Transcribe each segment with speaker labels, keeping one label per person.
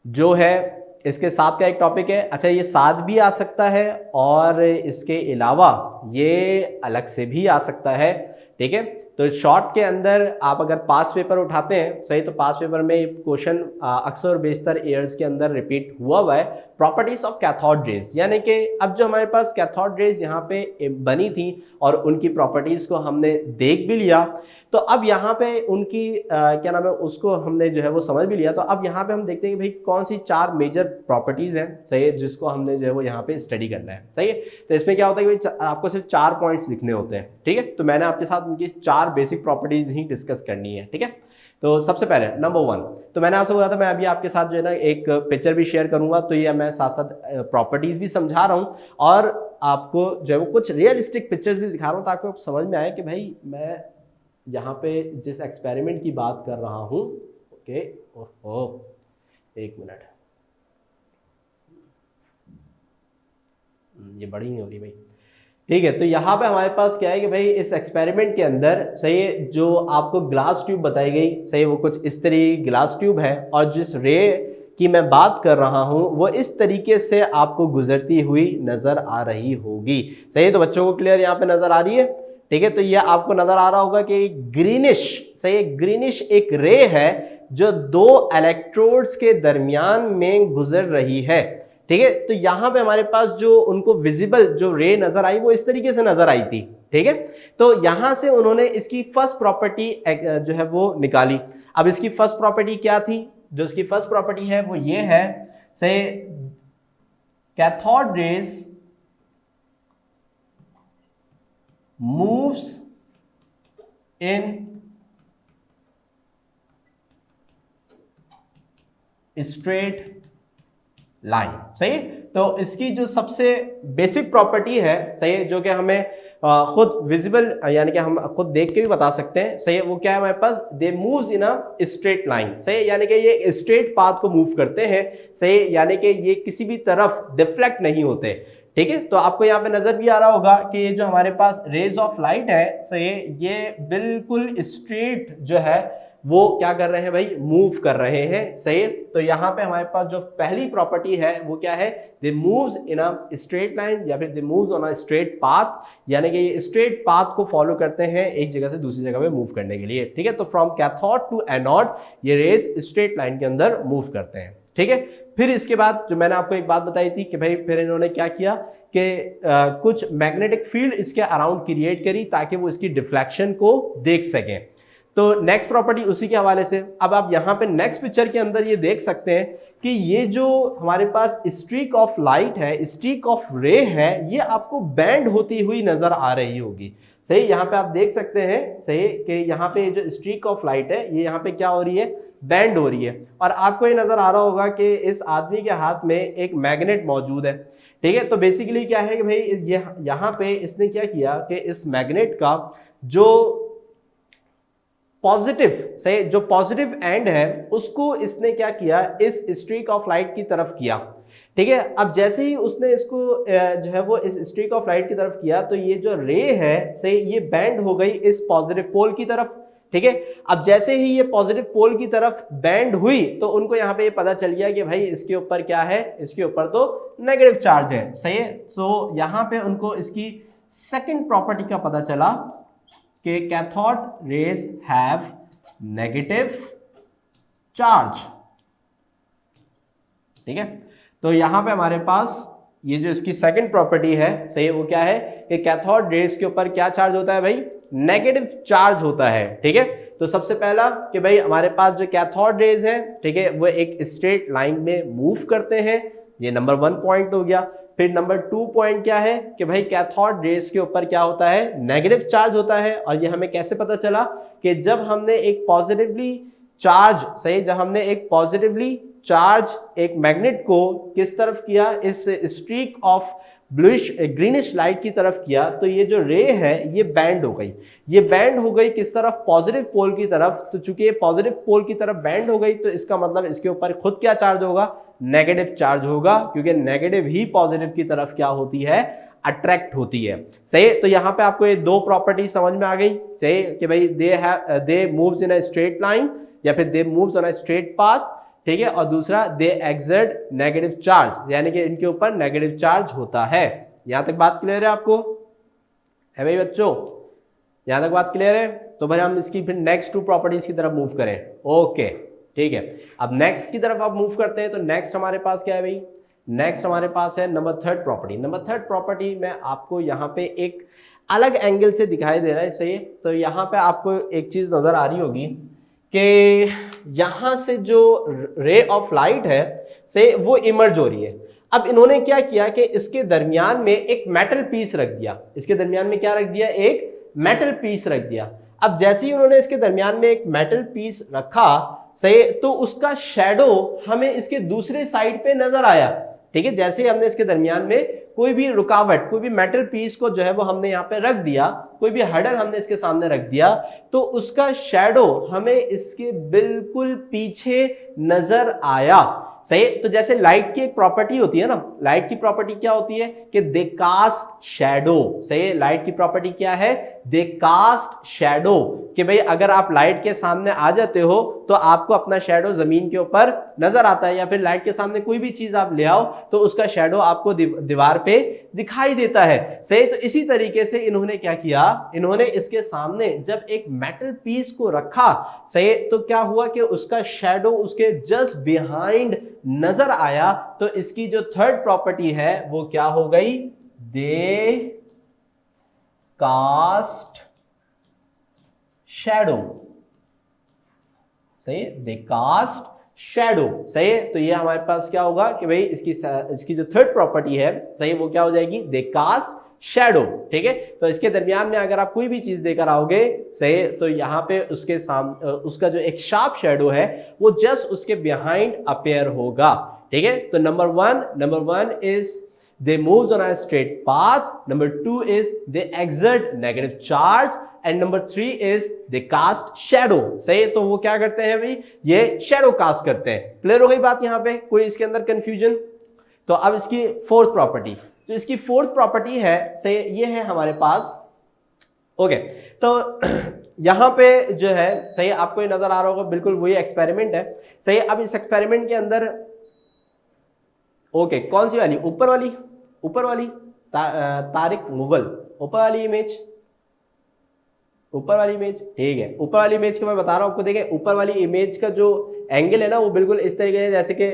Speaker 1: जो है इसके साथ का एक टॉपिक है। अच्छा, ये साथ भी आ सकता है और इसके अलावा ये अलग से भी आ सकता है, ठीक है। तो शॉर्ट के अंदर आप अगर पास पेपर उठाते हैं, सही, तो पास पेपर में क्वेश्चन अक्सर बेशतर ईयर्स के अंदर रिपीट हुआ है, प्रॉपर्टीज ऑफ कैथोड रेज। यानी कि अब जो हमारे पास कैथोड रेज यहाँ पे बनी थी और उनकी प्रॉपर्टीज को हमने देख भी लिया, तो अब यहाँ पे उनकी क्या नाम है, उसको हमने जो है वो समझ भी लिया। तो अब यहाँ पे हम देखते हैं कि भाई कौन सी 4 मेजर प्रॉपर्टीज हैं, सही है, जिसको हमने जो है वो यहाँ पे स्टडी करना है, सही है। तो इसमें क्या होता है कि भाई आपको सिर्फ 4 पॉइंट्स लिखने होते हैं, ठीक है। तो मैंने आपके साथ उनकी 4 बेसिक प्रॉपर्टीज ही डिस्कस करनी है, ठीक है। तो सबसे पहले नंबर 1, तो मैंने आपसे बोला था मैं अभी आपके साथ जो है ना एक पिक्चर भी शेयर करूंगा, तो ये मैं साथ साथ प्रॉपर्टीज भी समझा रहा हूँ और आपको जो है वो कुछ रियलिस्टिक पिक्चर्स भी दिखा रहा हूँ, ताकि आपको समझ में आए कि भाई मैं यहाँ पे जिस एक्सपेरिमेंट की बात कर रहा हूँ, ओके, ओहो, एक मिनट, ये बड़ी नहीं हो रही भाई, ठीक है। तो यहाँ पे हमारे पास क्या है कि भाई इस एक्सपेरिमेंट के अंदर, सही है, जो आपको ग्लास ट्यूब बताई गई, सही है, वो कुछ इस तरीके की ग्लास ट्यूब है और जिस रे की मैं बात कर रहा हूं वो इस तरीके से आपको गुजरती हुई नजर आ रही होगी, सही है। तो बच्चों को क्लियर यहाँ पे नजर आ रही है, ठीक है। तो ये आपको नजर आ रहा होगा कि ग्रीनिश, सही है, ग्रीनिश एक रे है जो 2 इलेक्ट्रोड्स के दरमियान में गुजर रही है, ठीक है। तो यहां पे हमारे पास जो उनको विजिबल जो रे नजर आई वो इस तरीके से नजर आई थी, ठीक है। तो यहां से उन्होंने इसकी फर्स्ट प्रॉपर्टी जो है वो निकाली। अब इसकी फर्स्ट प्रॉपर्टी क्या थी? जो इसकी फर्स्ट प्रॉपर्टी है वो ये है, से cathode rays moves in straight line, सही है। तो इसकी जो सबसे बेसिक प्रॉपर्टी है, सही है, जो कि हमें खुद विजिबल यानी कि हम खुद देख के भी बता सकते हैं, सही है, वो क्या है हमारे पास, they moves in a straight line, सही है, यानी कि ये स्ट्रेट पाथ को मूव करते हैं, सही है, यानी कि ये किसी भी तरफ डिफ्लेक्ट नहीं होते, ठीक है। तो आपको यहाँ पे नजर भी आ रहा होगा कि ये जो हमारे पास रेज ऑफ लाइट है, सही है, ये बिल्कुल स्ट्रेट जो है वो क्या कर रहे हैं भाई, मूव कर रहे हैं, सही है। तो यहाँ पे हमारे पास जो पहली प्रॉपर्टी है वो क्या है, they moves in a straight line या फिर they moves on a straight path, यानी कि ये स्ट्रेट पाथ को फॉलो करते हैं एक जगह से दूसरी जगह पे मूव करने के लिए, ठीक है। तो फ्रॉम कैथोड टू एनोड ये रेज स्ट्रेट लाइन के अंदर मूव करते हैं, ठीक है। फिर इसके बाद जो मैंने आपको एक बात बताई थी कि भाई फिर इन्होंने क्या किया कि कुछ मैग्नेटिक फील्ड इसके अराउंड क्रिएट करी ताकि वो इसकी डिफ्लेक्शन को देख सकें। तो नेक्स्ट प्रॉपर्टी उसी के हवाले से, अब आप यहाँ पे नेक्स्ट पिक्चर के अंदर ये देख सकते हैं कि ये जो हमारे पास स्ट्रीक ऑफ लाइट है, स्ट्रीक ऑफ रे है, ये आपको बैंड होती हुई नजर आ रही होगी, सही। यहाँ पे आप देख सकते हैं, सही, कि यहाँ पे जो स्ट्रीक ऑफ लाइट है ये यहाँ पे क्या हो रही है, बैंड हो रही है। और आपको ये नजर आ रहा होगा कि इस आदमी के हाथ में एक मैग्नेट मौजूद है, ठीक है। तो बेसिकली क्या है कि भाई ये यहाँ पे इसने क्या किया कि इस मैग्नेट का जो पॉजिटिव, सही, जो पॉजिटिव एंड है उसको इसने क्या किया, इस स्ट्रीक ऑफ लाइट की तरफ किया, ठीक है। अब जैसे ही उसने इसको जो है वो इस स्ट्रीक ऑफ लाइट की तरफ किया तो ये जो रे है, सही, ये बैंड हो गई इस पॉजिटिव पोल की तरफ, ठीक है। अब जैसे ही ये पॉजिटिव पोल की तरफ बैंड हुई तो उनको यहाँ पे ये पता चल गया कि भाई इसके ऊपर क्या है, इसके ऊपर तो नेगेटिव चार्ज है, सही है। तो यहाँ पे उनको इसकी सेकेंड प्रॉपर्टी का पता चला कि cathode rays have negative charge, ठीक है। तो यहां पे हमारे पास ये जो इसकी सेकंड प्रॉपर्टी है, सही है, वो क्या है कि कैथोड रेज के ऊपर क्या चार्ज होता है भाई, नेगेटिव चार्ज होता है, ठीक है। तो सबसे पहला कि भाई हमारे पास जो कैथोड रेज है, ठीक है, वो एक स्ट्रेट लाइन में मूव करते हैं, ये नंबर 1 पॉइंट हो गया। फिर नंबर 2 पॉइंट क्या है कि भाई कैथोड रेज के ऊपर क्या होता है, नेगेटिव चार्ज होता है। और ये हमें कैसे पता चला कि जब हमने एक पॉजिटिवली चार्ज, सही, जब हमने एक पॉजिटिवली चार्ज एक मैग्नेट को किस तरफ किया, इस streak of bluish greenish light की तरफ किया, तो ये जो रे है ये बैंड हो गई, ये बैंड हो गई किस तरफ, पॉजिटिव पोल की तरफ। तो चूंकि ये पॉजिटिव पोल की तरफ बैंड हो गई तो इसका मतलब इसके ऊपर खुद क्या चार्ज होगा, नेगेटिव चार्ज होगा, क्योंकि नेगेटिव ही पॉजिटिव की तरफ क्या होती है, अट्रैक्ट होती है, सही। तो यहाँ पे आपको ये 2 प्रॉपर्टी समझ में आ गई, सही, कि भाई they moves in a straight line या फिर they moves on a straight path, ठीक है, और दूसरा दे एक्सर्ट नेगेटिव चार्ज, यानी कि इनके ऊपर नेगेटिव चार्ज होता है। यहां तक बात क्लियर है आपको, है भाई बच्चों? यहां तक बात क्लियर है? तो भाई हम इसकी फिर नेक्स्ट 2 प्रॉपर्टीज की तरफ मूव करें। ओके ठीक है, अब नेक्स्ट की तरफ आप मूव करते हैं। तो नेक्स्ट हमारे पास क्या है भाई? नेक्स्ट हमारे पास है number 3rd property. Number 3rd property में आपको यहाँ पे एक अलग एंगल से दिखाई दे रहा है, सही है? तो यहाँ पे आपको एक चीज नजर आ रही होगी कि यहां से जो रे ऑफ लाइट है से वो इमर्ज हो रही है। अब इन्होंने क्या किया कि इसके दरमियान में एक मेटल पीस रख दिया। इसके दरमियान में क्या रख दिया? एक मेटल पीस रख दिया। अब जैसे ही उन्होंने इसके दरमियान में एक मेटल पीस रखा, सही, तो उसका शैडो हमें इसके दूसरे साइड पे नजर आया। ठीक है, जैसे ही हमने इसके दरमियान में कोई भी रुकावट, कोई भी मेटल पीस को जो है वो हमने यहाँ पे रख दिया, कोई भी हर्डल हमने इसके सामने रख दिया, तो उसका शैडो हमें इसके बिल्कुल पीछे नजर आया। सही, तो जैसे लाइट की एक प्रॉपर्टी होती है ना, लाइट की प्रॉपर्टी क्या होती है कि दे कास्ट शैडो। सही, लाइट की प्रॉपर्टी क्या है? दे कास्ट शैडो, कि भाई अगर आप लाइट के सामने आ जाते हो तो आपको अपना शैडो जमीन के ऊपर नजर आता है, या फिर लाइट के सामने कोई भी चीज आप ले आओ तो उसका शैडो आपको दीवार पे दिखाई देता है। सही, तो इसी तरीके से इन्होंने क्या किया, इन्होंने इसके सामने जब एक मेटल पीस को रखा, सही, तो क्या हुआ कि उसका शैडो उसके जस्ट बिहाइंड नजर आया। तो इसकी जो 3rd प्रॉपर्टी है वो क्या हो गई? दे कास्ट शैडो। सही है, दे कास्ट शैडो। सही है, तो ये हमारे पास क्या होगा कि भाई इसकी जो 3rd प्रॉपर्टी है, सही, वो क्या हो जाएगी? दे कास्ट शैडो। ठीक है, तो इसके दरमियान में अगर आप कोई भी चीज देकर आओगे, सही, तो यहाँ पे उसके सामने उसका जो एक शार्प शैडो है वो जस्ट उसके बिहाइंड अपेयर होगा। ठीक है, तो number one is they moves on a straight path, number 2 is they exert negative charge, and number 3 is they cast shadow। सही है, तो वो क्या करते हैं भाई? ये शैडो कास्ट करते हैं। क्लियर हो गई बात यहां पे? कोई इसके अंदर कंफ्यूजन? तो अब इसकी 4th प्रॉपर्टी, तो इसकी 4th प्रॉपर्टी है, सही, ये है हमारे पास। ओके, तो यहां पे जो है, सही, आपको ये नजर आ रहा होगा, बिल्कुल वही एक्सपेरिमेंट है। सही, अब इस एक्सपेरिमेंट के अंदर ओके, कौन सी वाली? ऊपर वाली तारिक मुगल, ऊपर वाली इमेज, ठीक है। ऊपर वाली इमेज के मैं बता रहा हूं आपको, देखें ऊपर वाली इमेज का जो एंगल है ना वो बिल्कुल इस तरीके से, जैसे कि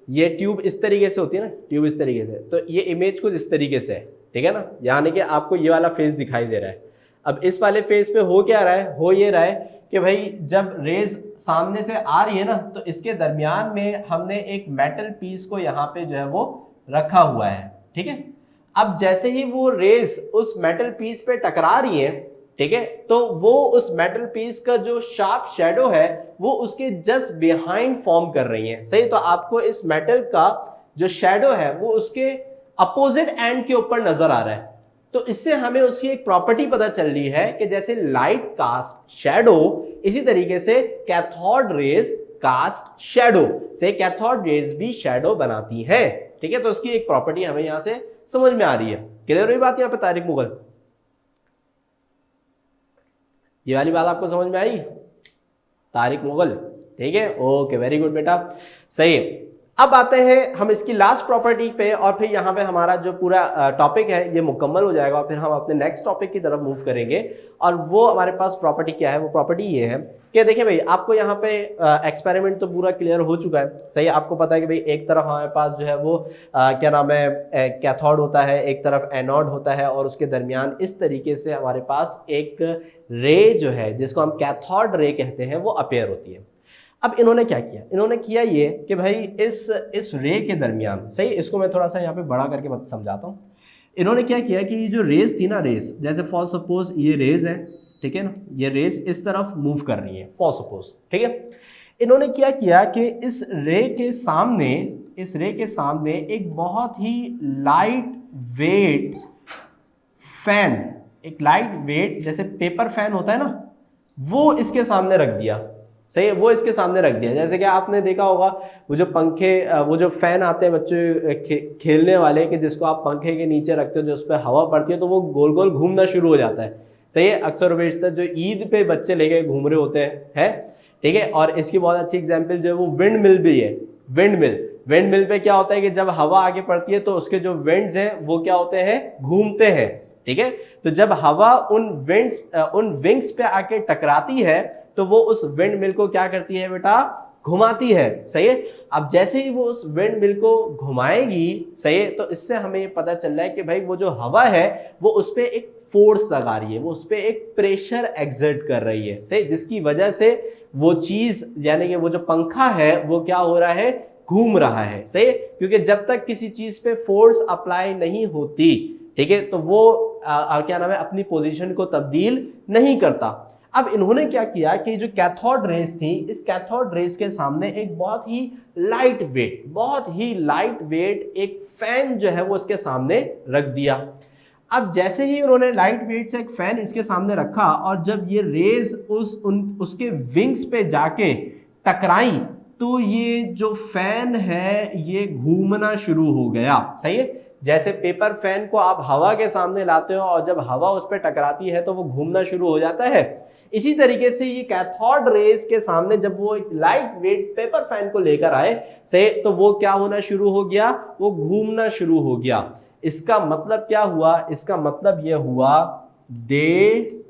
Speaker 1: ये ट्यूब इस तरीके से होती है ना, ट्यूब इस तरीके से, तो ये इमेज कुछ इस तरीके से है। ठीक है ना, यानी कि आपको ये वाला फेस दिखाई दे रहा है। अब इस वाले फेस पे हो क्या रहा है? हो ये रहा है कि भाई जब रेज सामने से आ रही है ना, तो इसके दरमियान में हमने एक मेटल पीस को यहाँ पे जो है वो रखा हुआ है। ठीक है, अब जैसे ही वो रेज उस मेटल पीस पे टकरा रही है, ठीक है, तो वो उस मेटल पीस का जो शार्प शैडो है वो उसके जस्ट बिहाइंड फॉर्म कर रही है। सही, तो आपको इस मेटल का जो शैडो है वो उसके अपोजिट एंड के ऊपर नजर आ रहा है। तो इससे हमें उसकी एक प्रॉपर्टी पता चल रही है कि जैसे लाइट कास्ट शैडो, इसी तरीके से कैथोड रेज कास्ट शैडो, से कैथोड रेज भी शैडो बनाती है। ठीक है, तो उसकी एक प्रॉपर्टी हमें यहां से समझ में आ रही है। क्लियर हुई बात यहां पे तारिक मुगल? ये वाली बात आपको समझ में आई तारिक मुगल? ठीक है, ओके, वेरी गुड बेटा, सही है। अब आते हैं हम इसकी लास्ट प्रॉपर्टी पे, और फिर यहाँ पे हमारा जो पूरा टॉपिक है ये मुकम्मल हो जाएगा, और फिर हम अपने नेक्स्ट टॉपिक की तरफ मूव करेंगे। और वो हमारे पास प्रॉपर्टी क्या है? वो प्रॉपर्टी ये है कि देखिए भाई, आपको यहाँ पे एक्सपेरिमेंट तो पूरा क्लियर हो चुका है। सही, आपको पता है कि भाई एक तरफ हमारे पास जो है वो क्या नाम है, कैथोड होता है, एक तरफ एनोड होता है, और उसके दरमियान इस तरीके से हमारे पास एक रे जो है जिसको हम कैथोड रे कहते हैं वो अपेयर होती है। अब इन्होंने क्या किया? इन्होंने किया ये कि भाई इस रे के दरमियान, सही, इसको मैं थोड़ा सा यहाँ पे बड़ा करके समझाता हूँ। इन्होंने क्या किया कि ये जो रेज थी ना, रेज, जैसे फॉर सपोज ये रेज है, ठीक है ना, ये रेज इस तरफ मूव कर रही है फॉर सपोज, ठीक है। इन्होंने क्या किया कि इस रे के सामने एक बहुत ही लाइट वेट फैन, एक लाइट वेट जैसे पेपर फैन होता है ना, वो इसके सामने रख दिया। सही है, वो इसके सामने रख दिया। जैसे कि आपने देखा होगा वो जो पंखे, वो जो फैन आते हैं बच्चे खेलने वाले, कि जिसको आप पंखे के नीचे रखते हो, जो उस पर हवा पड़ती है तो वो गोल गोल घूमना शुरू हो जाता है। सही है, अक्सर बेशतर जो ईद पे बच्चे लेके घूम रहे होते हैं, ठीक है। और इसकी बहुत अच्छी एग्जांपल जो है वो विंड मिल भी है। विंड मिल पे क्या होता है कि जब हवा आगे बढ़ती है तो उसके जो विंड्स हैं वो क्या होते हैं, घूमते हैं। ठीक है, तो जब हवा उन विंग्स पे आके टकराती है तो वो उस विंड मिल को क्या करती है बेटा, घुमाती है। सही है। अब जैसे ही वो उस विंड मिल को घुमाएगी, सही है, तो इससे हमें ये पता चल रहा है कि भाई वो जो हवा है वो उस पर एक फोर्स लगा रही है, वो उस पर एक प्रेशर एक्सर्ट कर रही है। सही, जिसकी वजह से वो चीज यानी कि वो जो पंखा है वो क्या हो रहा है, घूम रहा है। सही, क्योंकि जब तक किसी चीज पे फोर्स अप्लाई नहीं होती, ठीक है, तो वो क्या नाम है, अपनी पोजीशन को तब्दील नहीं करता। अब इन्होंने क्या किया कि जो कैथोड रेस थी, इस कैथोड रेस के सामने एक बहुत ही लाइट वेट एक फैन जो है वो इसके सामने रख दिया। अब जैसे ही उन्होंने लाइट वेट से एक फैन इसके सामने रखा और जब ये रेज उसके विंग्स पे जाके टकराई तो ये जो फैन है ये घूमना शुरू हो गया। सही है, जैसे पेपर फैन को आप हवा के सामने लाते हो और जब हवा उस पर टकराती है तो वो घूमना शुरू हो जाता है। इसी तरीके से ये कैथोड रेस के सामने जब वो एक लाइट वेट पेपर फैन को लेकर आए, से तो वो क्या होना शुरू हो गया, वो घूमना शुरू हो गया। इसका मतलब क्या हुआ, इसका मतलब यह हुआ दे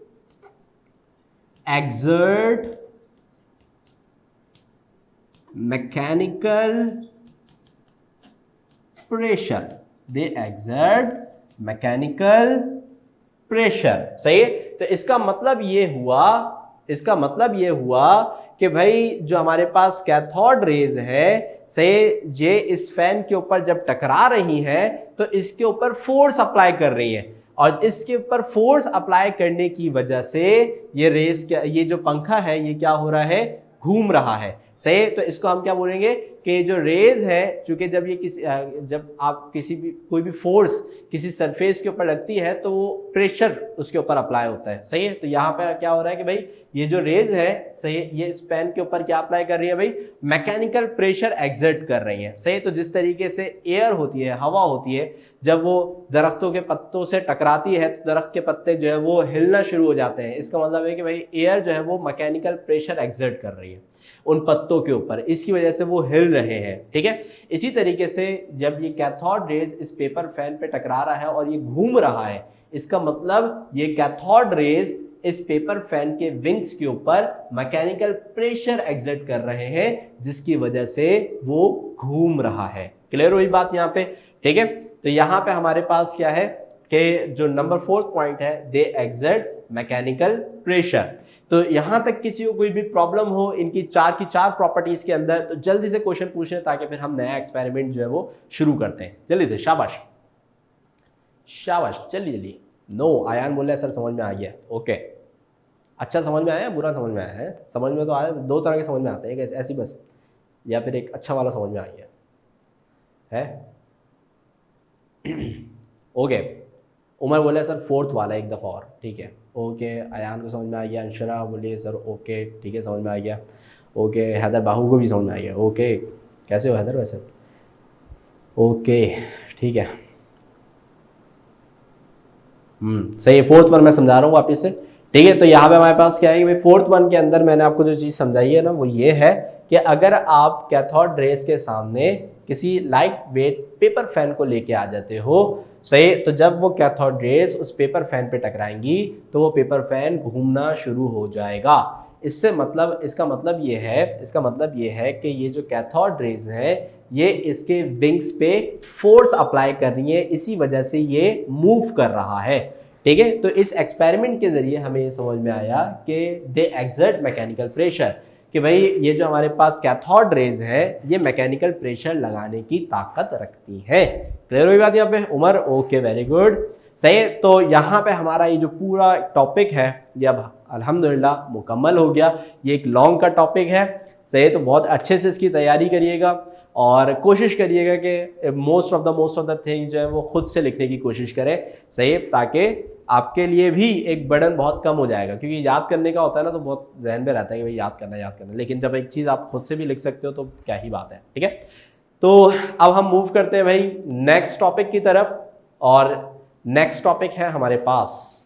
Speaker 1: एक्सर्ट मैकेनिकल प्रेशर, दे एक्सर्ट मैकेनिकल प्रेशर। सही है, तो इसका मतलब ये हुआ कि भाई जो हमारे पास कैथोड रेज है, सही, ये इस फैन के ऊपर जब टकरा रही है तो इसके ऊपर फोर्स अप्लाई कर रही है और इसके ऊपर फोर्स अप्लाई करने की वजह से ये जो पंखा है ये क्या हो रहा है, घूम रहा है। सही, तो इसको हम क्या बोलेंगे कि जो रेज है, चूंकि जब आप कोई भी फोर्स किसी सरफेस के ऊपर लगती है तो वो प्रेशर उसके ऊपर अप्लाई होता है। सही है, तो यहाँ पे क्या हो रहा है कि भाई ये जो रेज है, सही, ये इस पेन के ऊपर क्या अप्लाई कर रही है, भाई मैकेनिकल प्रेशर एक्सर्ट कर रही है। सही, तो जिस तरीके से एयर होती है, हवा होती है, जब वो दरख्तों के पत्तों से टकराती है तो दरख्त के पत्ते जो है वो हिलना शुरू हो जाते हैं। इसका मतलब है कि भाई एयर जो है वो मैकेनिकल प्रेशर एक्सर्ट कर रही है उन पत्तों के ऊपर, इसकी वजह से वो हिल रहे हैं। ठीक है, इसी तरीके से जब ये कैथोड रेज इस पेपर फैन पे टकरा रहा है और ये घूम रहा है, इसका मतलब ये कैथोड रेज इस पेपर फैन के विंग्स के ऊपर मैकेनिकल प्रेशर एक्सर्ट कर रहे हैं जिसकी वजह से वो घूम रहा है। क्लियर हुई बात यहाँ पे? ठीक है, तो यहाँ पे हमारे पास क्या है कि जो नंबर 4th पॉइंट है, दे एक्सर्ट मैकेनिकल प्रेशर। तो यहां तक किसी को कोई भी प्रॉब्लम हो इनकी चार की चार प्रॉपर्टीज के अंदर तो जल्दी से क्वेश्चन पूछें ताकि फिर हम नया एक्सपेरिमेंट जो है वो शुरू करते हैं। जल्दी से, शाबाश शाबाश, जल्दी। नो, आयान बोल रहा है सर समझ में आ गया। ओके, अच्छा समझ में आया, बुरा समझ में आया है? समझ में तो आया, दो तरह के समझ में आते हैं, एक ऐसी बस, या फिर एक अच्छा वाला समझ में आ गया है। ओके, उमर बोले सर 4th वाला एक दफ़ा और। ठीक है, ओके, अयान को समझ में आ गया। अंशरा बोलिए सर ओके, ठीक है, समझ में आ गया। ओके, हैदर बाहू को भी समझ में आ गया। ओके, कैसे हो हैदर वैसे? ओके, ठीक है, सही है। 4th वन मैं समझा रहा हूँ वापस से। ठीक है, तो यहाँ पे हमारे पास क्या है कि भाई 4th वन के अंदर मैंने आपको जो चीज़ समझाई है ना वो ये है कि अगर आप कैथोड रेज के सामने किसी लाइट वेट पेपर फैन को लेके आ जाते हो, सही, तो जब वो कैथोड रेज उस पेपर फैन पे टकराएंगी तो वो पेपर फैन घूमना शुरू हो जाएगा। इसका मतलब ये है कि ये जो कैथोड रेज है ये इसके विंग्स पे फोर्स अप्लाई कर रही है, इसी वजह से ये मूव कर रहा है। ठीक है, तो इस एक्सपेरिमेंट के जरिए हमें ये समझ में आया कि दे एक्सर्ट मैकेनिकल प्रेशर, कि भाई ये जो हमारे पास कैथोड रेज है ये मैकेनिकल प्रेशर लगाने की ताकत रखती है। क्लियर हुई बात यहाँ पे उमर? ओके, वेरी गुड, सही है। तो यहाँ पे हमारा ये जो पूरा टॉपिक है ये अब अल्हम्दुलिल्लाह मुकम्मल हो गया। ये एक लॉन्ग का टॉपिक है, सही है, तो बहुत अच्छे से इसकी तैयारी करिएगा और कोशिश करिएगा कि मोस्ट ऑफ द थिंग्स जो है वो खुद से लिखने की कोशिश करें, सही है, ताकि आपके लिए भी एक बर्डन बहुत कम हो जाएगा। क्योंकि याद करने का होता है ना तो बहुत जहन में रहता है कि भाई याद करना, लेकिन जब एक चीज़ आप खुद से भी लिख सकते हो तो क्या ही बात है। ठीक है, तो अब हम मूव करते हैं भाई नेक्स्ट टॉपिक की तरफ, और नेक्स्ट टॉपिक है हमारे पास